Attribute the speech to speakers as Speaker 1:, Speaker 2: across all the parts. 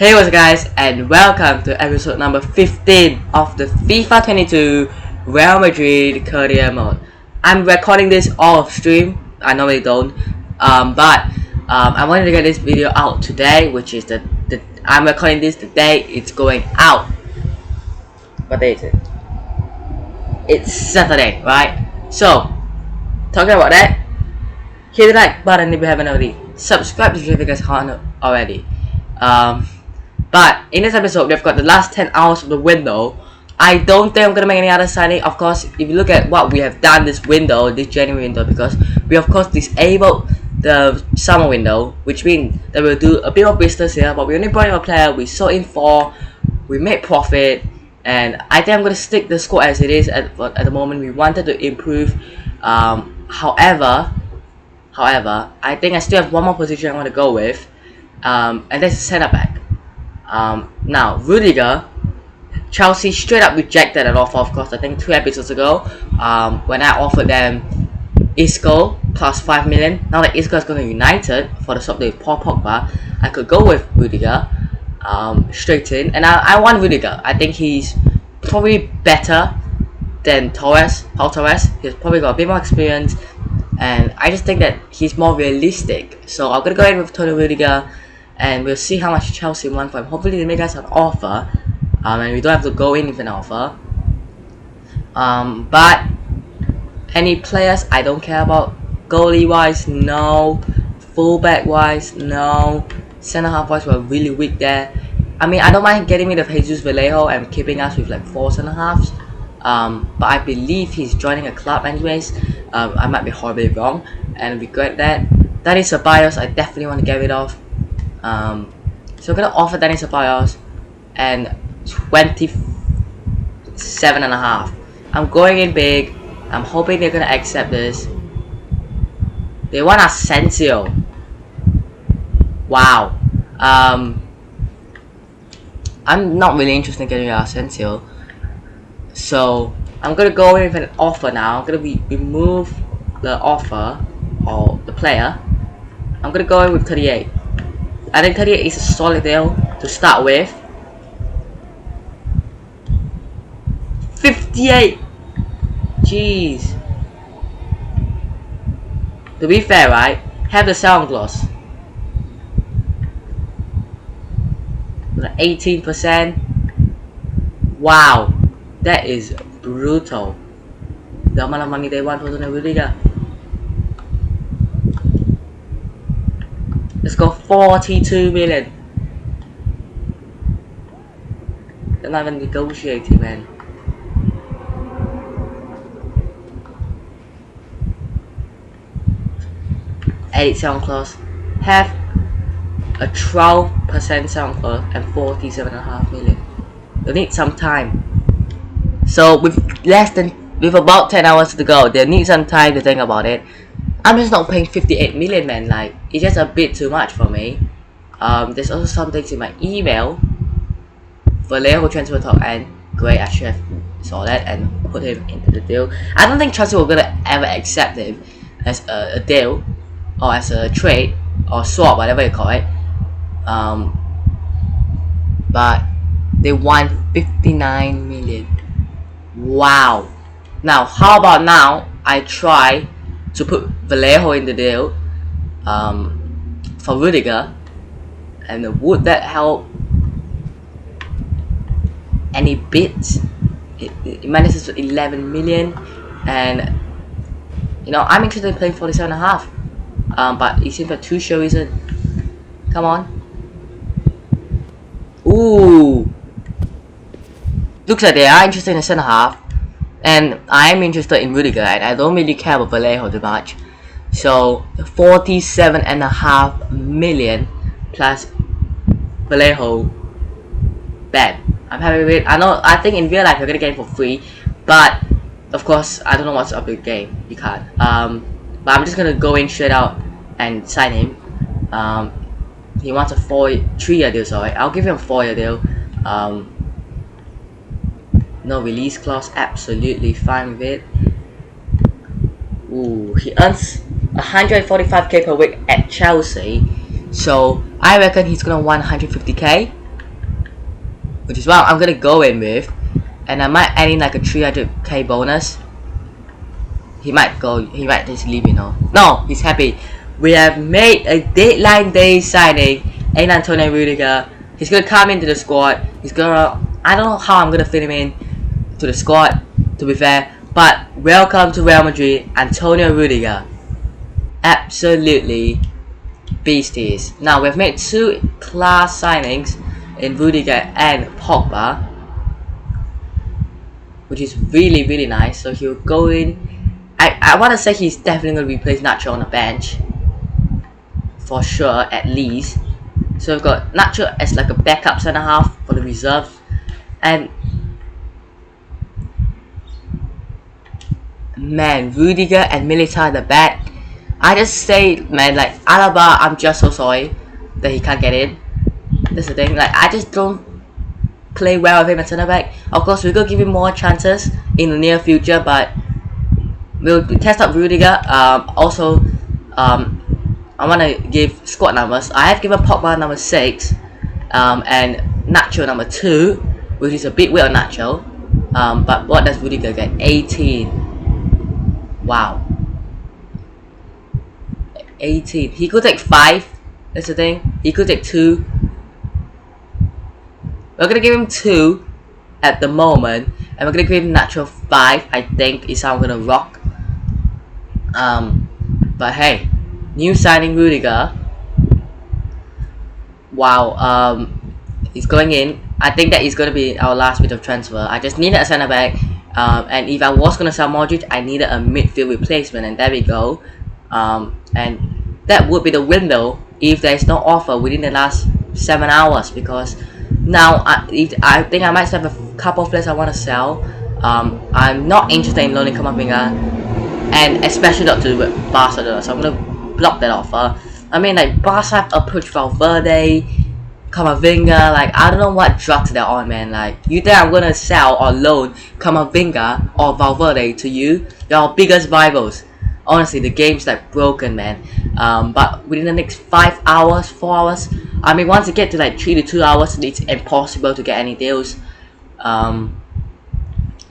Speaker 1: Hey, what's up guys, and welcome to episode number 15 of the FIFA 22 Real Madrid career mode. I'm recording this off stream. I normally don't, but I wanted to get this video out today, which is I'm recording this the day it's going out. What day is it? It's Saturday, right? So, talking about that, hit the like button if you haven't already. Subscribe if you guys haven't already. But in this episode, we've got the last 10 hours of the window. I don't think I'm gonna make any other signing. Of course, if you look at what we have done this window, this January window, because we of course disabled the summer window, which means that we'll do a bit of business here. But we only brought in a player, we sold in 4, we made profit, and I think I'm gonna stick the squad as it is at the moment. We wanted to improve. However, I think I still have one more position I want to go with, and that's centre back. Now, Rudiger, Chelsea straight up rejected an offer, of course, I think 2 episodes ago, when I offered them Isco plus 5 million. Now that Isco is going to United for the swap with Paul Pogba, I could go with Rudiger straight in, and I want Rudiger. I think he's probably better than Paul Torres. He's probably got a bit more experience, and I just think that he's more realistic. So I'm going to go in with Tony Rudiger, and we'll see how much Chelsea want for him. Hopefully they make us an offer, and we don't have to go in with an offer. But any players I don't care about. Goalie wise, no. Fullback wise, no. Centre half wise, we're really weak there. I mean, I don't mind getting rid of Jesus Vallejo and keeping us with like 4 centre halves. But I believe he's joining a club anyways. I might be horribly wrong and regret that. That is a bias I definitely want to get rid of. So we're gonna offer Danny Ceballos and 27.5. I'm going in big. I'm hoping they're gonna accept this. They want Asensio. Wow. I'm not really interested in getting Asensio. So I'm gonna go in with an offer now. I'm gonna remove the offer or the player. I'm gonna go in with 38. I think 38 is a solid deal to start with. 58! Jeez. To be fair, right? Have the sound gloss. 18%. Wow. That is brutal. The amount of money they want for the Rudiger. Let's go 42 million. They're not even negotiating, man. Edit sound clause. Have a 12% sound clause and 47.5 million. They'll need some time. So with about 10 hours to go, they'll need some time to think about it. I'm just not paying 58 million, man. Like, it's just a bit too much for me. There's also some things in my email. Vallejo transfer talk, and great, I should have saw that and put him into the deal. I don't think Chelsea were gonna ever accept him as a deal or as a trade or swap, whatever you call it. But they want 59 million. Wow. Now, how about now I try to put Vallejo in the deal for Rudiger, and would that help any bit? It manages to 11 million, and you know, I'm interested in playing 47.5, but it seems like too show isn't. Come on. Ooh, looks like they are interested in the centre half. And I'm interested in Rudiger, and I don't really care about Vallejo too much. So 47.5 million plus Vallejo. Bad. I'm happy with it. I think in real life you're gonna get it for free, but of course I don't know what's up with the game. You can't. But I'm just gonna go in straight out and sign him. He wants a 3-year deal, sorry. I'll give him a 4-year deal. No release clause, absolutely fine with it. Ooh, he earns 145k per week at Chelsea, so I reckon he's gonna want 150k. which is what I'm gonna go in with, and I might add in like a 300k bonus. He might just leave, you know. No, he's happy. We have made a deadline day signing in Antonio Rudiger. He's gonna come into the squad. He's gonna, I don't know how I'm gonna fit him in to the squad, to be fair, but welcome to Real Madrid, Antonio Rudiger. Absolutely beasties. Now we've made 2 class signings in Rudiger and Pogba, which is really nice. So he'll go in. I want to say he's definitely going to replace Nacho on the bench for sure, at least. So we've got Nacho as like a backup centre half for the reserves, and man, Rudiger and Militao at the back. I just say, man, like Alaba, I'm just so sorry that he can't get in. That's the thing. Like I just don't play well with him at centre back. Of course, we're gonna give him more chances in the near future, but we'll test out Rudiger. Also, I want to give squad numbers. I have given Pogba number 6, and Nacho number 2, which is a bit weird on Nacho. But what does Rudiger get? 18. Wow. 18. He could take 5. That's the thing. He could take 2. We're gonna give him 2 at the moment, and we're gonna give him Nacho 5. I think is how I'm gonna rock. But hey, new signing Rudiger. Wow. He's going in. I think that is gonna be our last bit of transfer. I just needed a centre back. And if I was gonna sell Madrid, I needed a midfield replacement, and there we go. And that would be the window if there is no offer within the last 7 hours, because now I think I might have a couple of players I want to sell. I'm not interested in loaning Camavinga, and especially not to Barcelona, so I'm gonna block that offer. I mean, like Barca have approached Valverde, Camavinga. Like I don't know what drugs they're on, man. Like you think I'm gonna sell or loan Camavinga or Valverde to you? They're our biggest rivals. Honestly, the game's like broken, man. But within the next 5 hours, 4 hours, I mean, once you get to like 3 to 2 hours, it's impossible to get any deals. And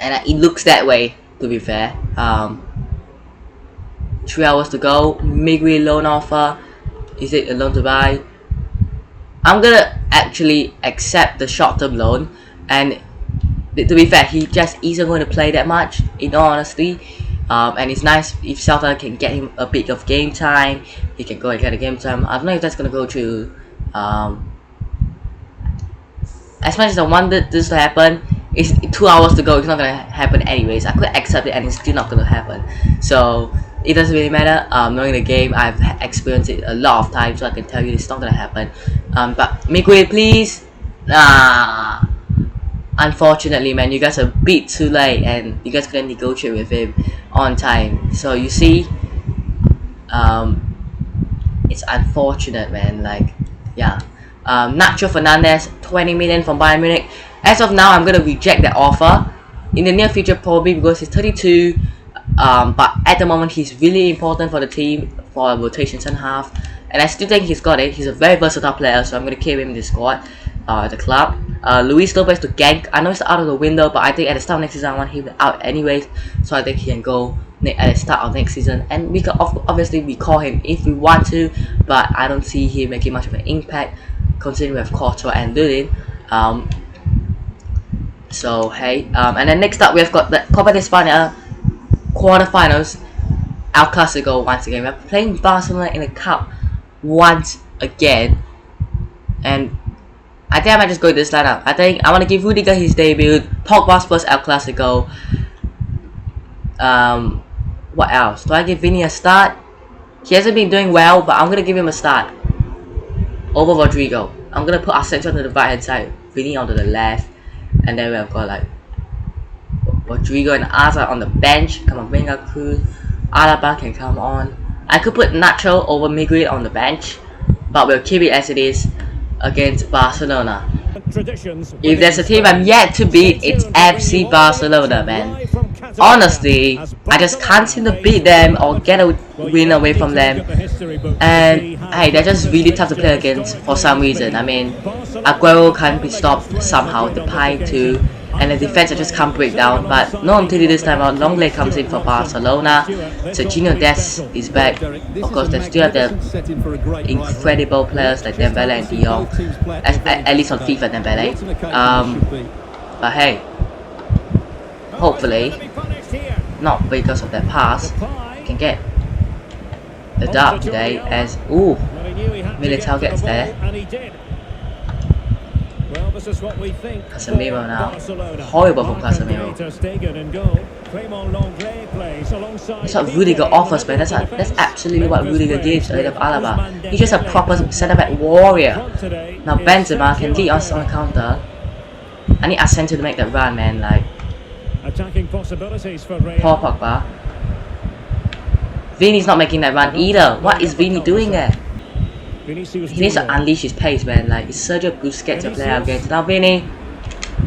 Speaker 1: it looks that way, to be fair. 3 hours to go. Migri loan offer. Is it a loan to buy? I'm gonna actually accept the short-term loan, and to be fair, he just isn't going to play that much, in all honesty. And it's nice if Celta can get him a bit of game time. He can go and get a game time. I don't know if that's gonna go through. As much as I wanted this to happen, it's 2 hours to go. It's not gonna happen anyways. I could accept it, and it's still not gonna happen. So it doesn't really matter. Knowing the game, I've experienced it a lot of times, so I can tell you it's not gonna happen. But Miguel, please. Unfortunately, man, you guys are a bit too late, and you guys couldn't negotiate with him on time. So you see, it's unfortunate, man. Like, yeah. Nacho Fernandez, 20 million from Bayern Munich. As of now, I'm gonna reject that offer. In the near future, probably because he's 32. But at the moment, he's really important for the team for a rotation centre half, and I still think he's got it. He's a very versatile player, so I'm gonna keep him in the squad, at the club. Luis Lopez to Genk. I know it's out of the window, but I think at the start of next season I want him out anyways, so I think he can go at the start of next season, and we can obviously recall him if we want to, but I don't see him making much of an impact considering we have Courtois and Lulin. So hey, and then next up we've got the Copa de España quarterfinals, El Clasico once again. We're playing Barcelona in the cup once again, and I think I might just go with this lineup. I think I want to give Rudiger his debut, Pogba's first El Clasico. What else? Do I give Vini a start? He hasn't been doing well, but I'm going to give him a start over Rodrigo. I'm going to put Asensio to the right hand side, Vini onto the left, and then we've got like Rodrigo and Asa on the bench. Camavinga, Cruz, Alaba can come on. I could put Nacho over Miguel on the bench, but we'll keep it as it is against Barcelona. If there's a team I'm yet to beat, it's FC Barcelona, man. honestly, I just can't seem to beat them or get a win away from them. And hey, they're just really tough to play against for some reason. I mean, Aguero can't be stopped somehow, the Depay too, and the defense just can't break down. But no until this time out, Longley comes in for Barcelona. Serginho Dest is back. Of course, they still have the incredible players like Dembele and De Jong, at least on FIFA Dembele. But hey, hopefully, not because of that pass, can get the dub today as Militao gets there. Casemiro now. Horrible from Casemiro. That's what Rudiger offers, man. That's absolutely what Rudiger gives ahead of Alaba. He's just a proper centre-back warrior. Now Benzema can lead us on the counter. I need Asensio to make that run, man. Like,
Speaker 2: attacking possibilities for
Speaker 1: Paul Pogba. Vini's not making that run either. What is Vini doing there? He needs to unleash his pace, man. Like, it's Sergio Busquets to play out against. Now Vini,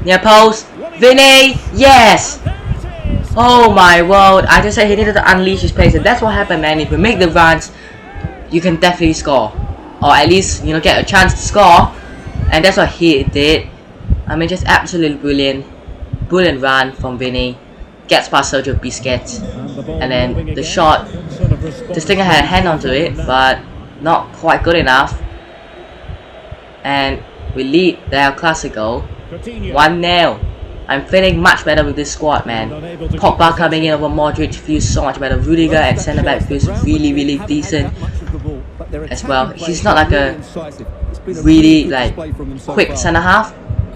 Speaker 1: near post. Vini, yes. Oh my word! I just said he needed to unleash his pace, and that's what happened, man. If you make the runs, you can definitely score, or at least get a chance to score, and that's what he did. I mean, just absolutely brilliant run from Vini. Gets past Sergio Busquets, and then the shot. The Stinger had a hand onto it, but not quite good enough. And we lead the El Clasico 1-0. I'm feeling much better with this squad, man. Pogba coming in over Madrid feels so much better. Rudiger at centre back feels really decent as well. He's not like a really quick centre half.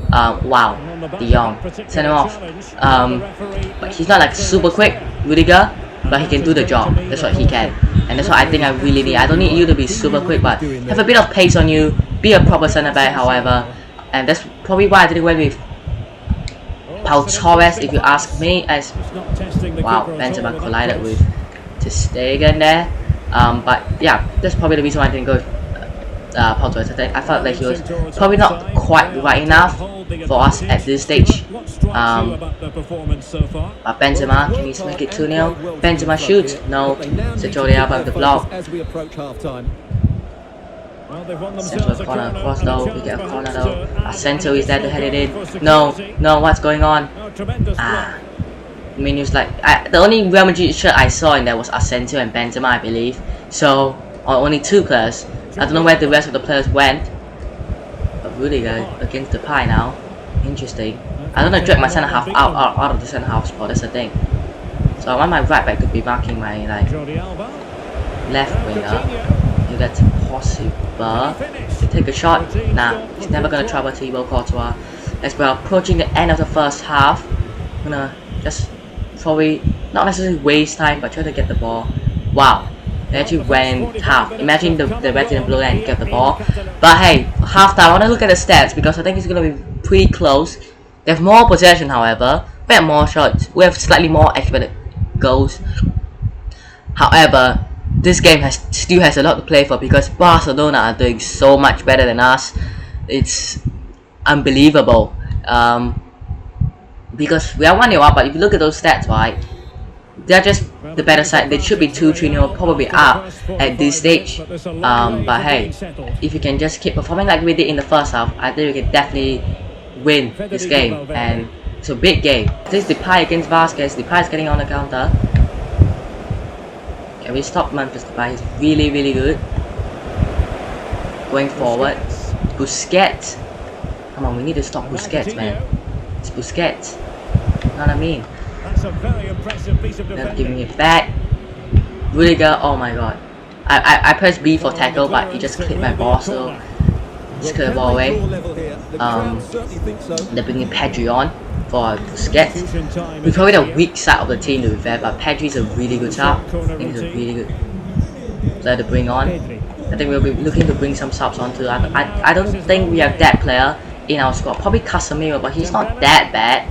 Speaker 1: Wow, De Jong, send him off. But he's not like super quick, Rudiger, but he can do the job. That's what he can, and that's what I think I really need. I don't need you to be super quick, but have a bit of pace on you. Be a proper centre back, however, and that's probably why I didn't went with Pau Torres, if you ask me. As wow, Benzema collided with Ter Stegen there. But yeah, that's probably the reason why I didn't go with Pau Torres. I felt like he was probably not quite right enough for us at this stage. But Benzema, can he make it 2-0? Benzema shoots. No. Sergio Alba with the block. Central corner cross though. We get a corner though. Asensio is there to head it in. No, what's going on? I mean, it was like the only Real Madrid shirt I saw in there was Asensio and Benzema, I believe. So, or only two players. I don't know where the rest of the players went. But Rudiger against the Depay now. Interesting. I don't know, drag my centre half out of the centre half spot. That's the thing. So I want my right back to be marking my left winger. If that's possible. To take a shot. Nah, he's never gonna trouble Thibaut Courtois. As we're approaching the end of the first half, I'm gonna just probably not necessarily waste time, but try to get the ball. Wow. They actually went half. Imagine the red didn't blow and get the ball. But hey, half time, I want to look at the stats because I think it's going to be pretty close. They have more possession, however. We have more shots. We have slightly more expected goals. However, this game still has a lot to play for because Barcelona are doing so much better than us. It's unbelievable. Because we are 1-0 up, but if you look at those stats, right, they're just the better side. They should be 2-3-0 probably up at this stage. But hey, if you can just keep performing like we did in the first half, I think we can definitely win this game. And it's a big game. This is Depay against Vasquez. Depay is getting on the counter. Can we stop Memphis Depay? He's really good. Going forward. Busquets. Come on, we need to stop Busquets, man. It's Busquets. You know what I mean?
Speaker 2: That's a very impressive piece of defending.
Speaker 1: Giving it back. Rudiger, oh my god. I pressed B for tackle, but he just clipped my ball, so just clear the ball away. They're bringing Pedri on for Busquets. We're probably the weak side of the team to be fair, but Pedri's a really good sub. I think he's a really good player to bring on. I think we'll be looking to bring some subs on too. I don't think we have that player in our squad. Probably Casemiro, but he's not that bad.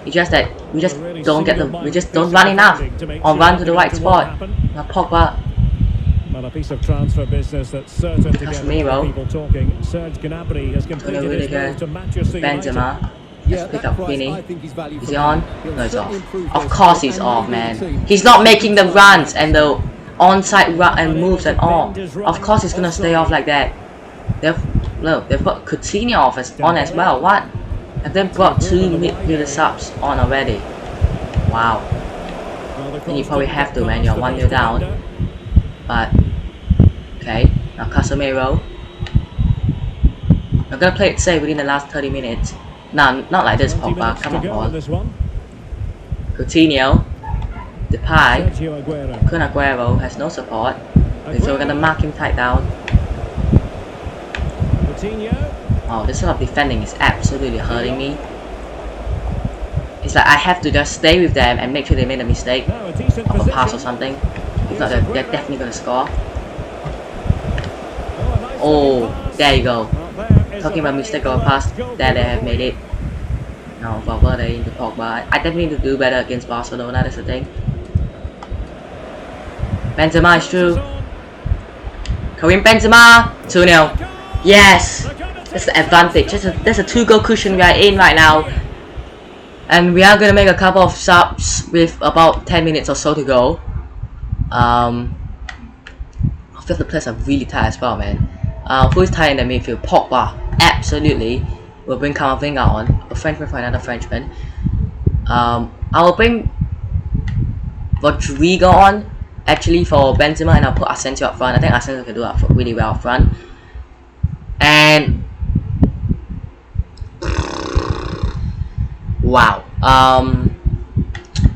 Speaker 1: It's just that we just don't get we just don't run enough or run to the right spot. Now Pogba.
Speaker 2: Well, a piece of transfer business that's certain to get people talking. Serge Gnabry has completed his move to Manchester United.
Speaker 1: Benzema. Let's pick up Vinny. Is he on? No, he's off. Of course he's off, man. He's not making the runs and the onside run and moves and all. Of course he's gonna stay off like that. They've got Coutinho off on as well. What? And then brought 2 midfielder subs on already. Wow. And you probably have to, man. You're 1-0 down. But okay, now Casemiro. I'm gonna play it safe within the last 30 minutes. No, not like this, Pogba. Come on, Coutinho. Depay. Kun Aguero has no support. So we're gonna mark him tight down. Oh, this sort of defending is absolutely hurting me. It's like I have to just stay with them and make sure they made a mistake of a pass or something. If not, they're definitely gonna score. Oh, there you go. Talking about mistake of a pass, there they have made it. Now Valverde into Pogba. I definitely need to do better against Barcelona, that's the thing. Benzema is through. Karim Benzema, 2-0. Yes! That's the advantage. There's a 2-goal cushion we are in right now. And we are gonna make a couple of subs with about 10 minutes or so to go. I feel the players are really tired as well, man. Who is tired in the midfield? Pogba. Absolutely. We'll bring Camavinga on. A Frenchman for another Frenchman. I will bring Rodrigo on. Actually for Benzema, and I'll put Asensio up front. I think Asensio can do it really well up front. And wow.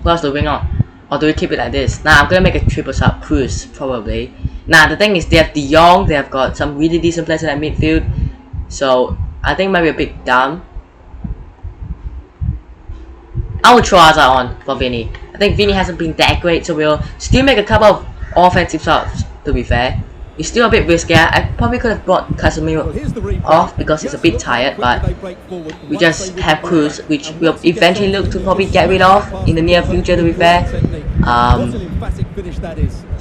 Speaker 1: Who else do we bring on? Or do we keep it like this? Nah, I'm gonna make a triple sub. Cruz, probably. Nah, the thing is they have De Jong. They have got some really decent players in that midfield. So I think maybe a bit down. I will throw Hazard on for Vinny. I think Vinny hasn't been that great, so we'll still make a couple of offensive subs, to be fair. It's still a bit risky. I probably could have brought Casemiro off because he's a bit tired, but we just have Cruz, which we'll eventually look to probably get rid of in the near future, to be fair.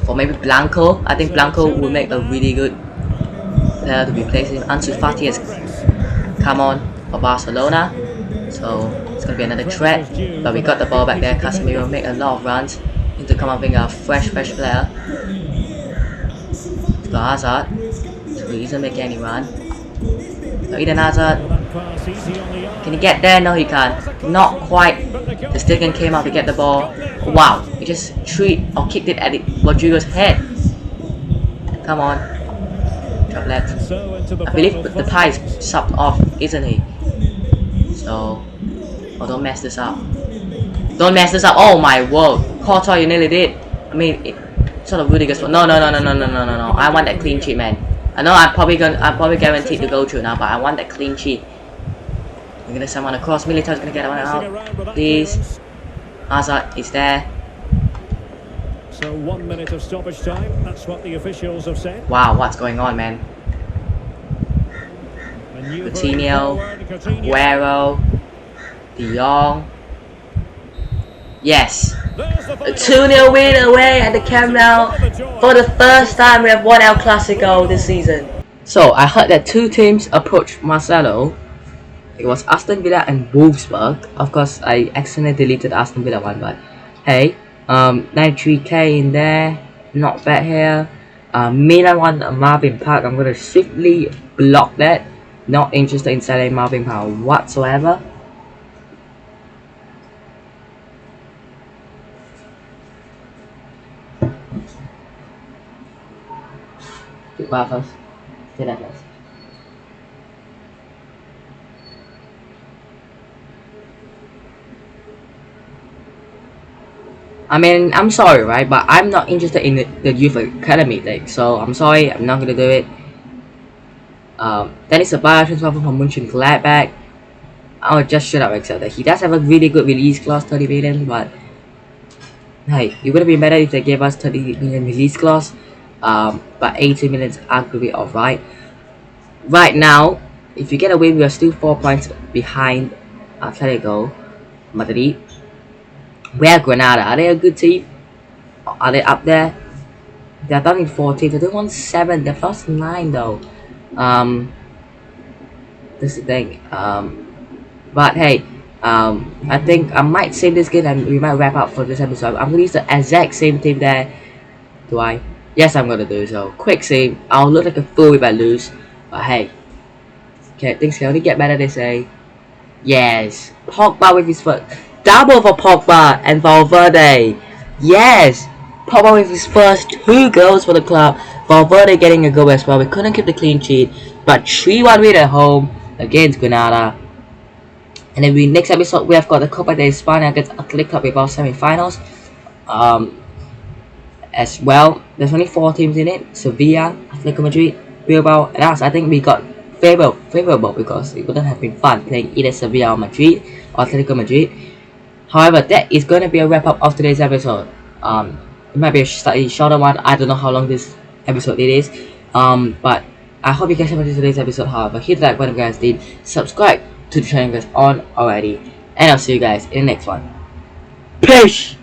Speaker 1: Or maybe Blanco. I think Blanco will make a really good player to be placing. Ansu Fati has come on for Barcelona, so it's gonna be another threat. But we got the ball back there. Casemiro made a lot of runs into Camavinga, a fresh player. Got Hazard, so he isn't making any run. So Eden Hazard, can he get there? No, he can't. Not quite. The Stilgan came out to get the ball. Wow, he just kicked it at Rodrigo's head. Come on, Droplet. I believe the pie is subbed off, isn't he? So, oh, don't mess this up. Don't mess this up. Oh my word, Courtois, you nearly did. I mean, sort of Rudiger's fault. No. I want that clean sheet, man. I know I'm probably guaranteed to go through now, but I want that clean sheet. We're gonna send one across. Militao's gonna get one out. Please. Hazard is there.
Speaker 2: So 1 minute of stoppage time. That's what the officials have said.
Speaker 1: Wow, what's going on, man? Coutinho, Aguero, De Jong. Yes. A 2-0 win away at the Camp Nou. For the first time we have won El Clasico this season. So I heard that 2 teams approached Marcelo. It was Aston Villa and Wolfsburg. Of course I accidentally deleted the Aston Villa one, but hey, 93k in there, not bad here. Milan won Marvin Park. I'm gonna swiftly block that. Not interested in selling Marvin Park whatsoever. Do that first. Do that first. I mean, I'm sorry, right? But I'm not interested in the youth academy league, so I'm sorry, I'm not gonna do it. Then it's a buyout transfer from Mönchengladbach. I'll just shut up, accept that. He does have a really good release clause, 30 million, but hey, it would have been better if they gave us 30 million release clause. But 80 million is arguably alright. Right now, if you get a win, we are still 4 points behind Atletico Madrid. Where Granada? Are they a good team? Are they up there? They're down in 14. They won 7. They've lost 9 though. This is the thing. But hey, I think I might save this game and we might wrap up for this episode. I'm gonna use the exact same team there. Do I? Yes, I'm gonna do so. Quick save. I'll look like a fool if I lose. But hey, okay, things can only get better, they say. Yes, Pogba with his first double for Pogba and Valverde. Yes, Pogba with his first 2 goals for the club. Valverde getting a goal as well. We couldn't keep the clean sheet, but 3-1 win at home against Granada. And then next episode we have got the Copa de España against Athletic Club Bilbao semi-finals. As well, there's only 4 teams in it: Sevilla, Atletico Madrid, Bilbao, and us. I think we got favorable because it wouldn't have been fun playing either Sevilla or Madrid or Atletico Madrid. However, that is going to be a wrap up of today's episode. It might be a slightly shorter one. I don't know how long this episode it is. But I hope you guys enjoyed today's episode. However, hit the like button if you guys did. Subscribe to the channel if you guys aren't already. And I'll see you guys in the next one. Peace!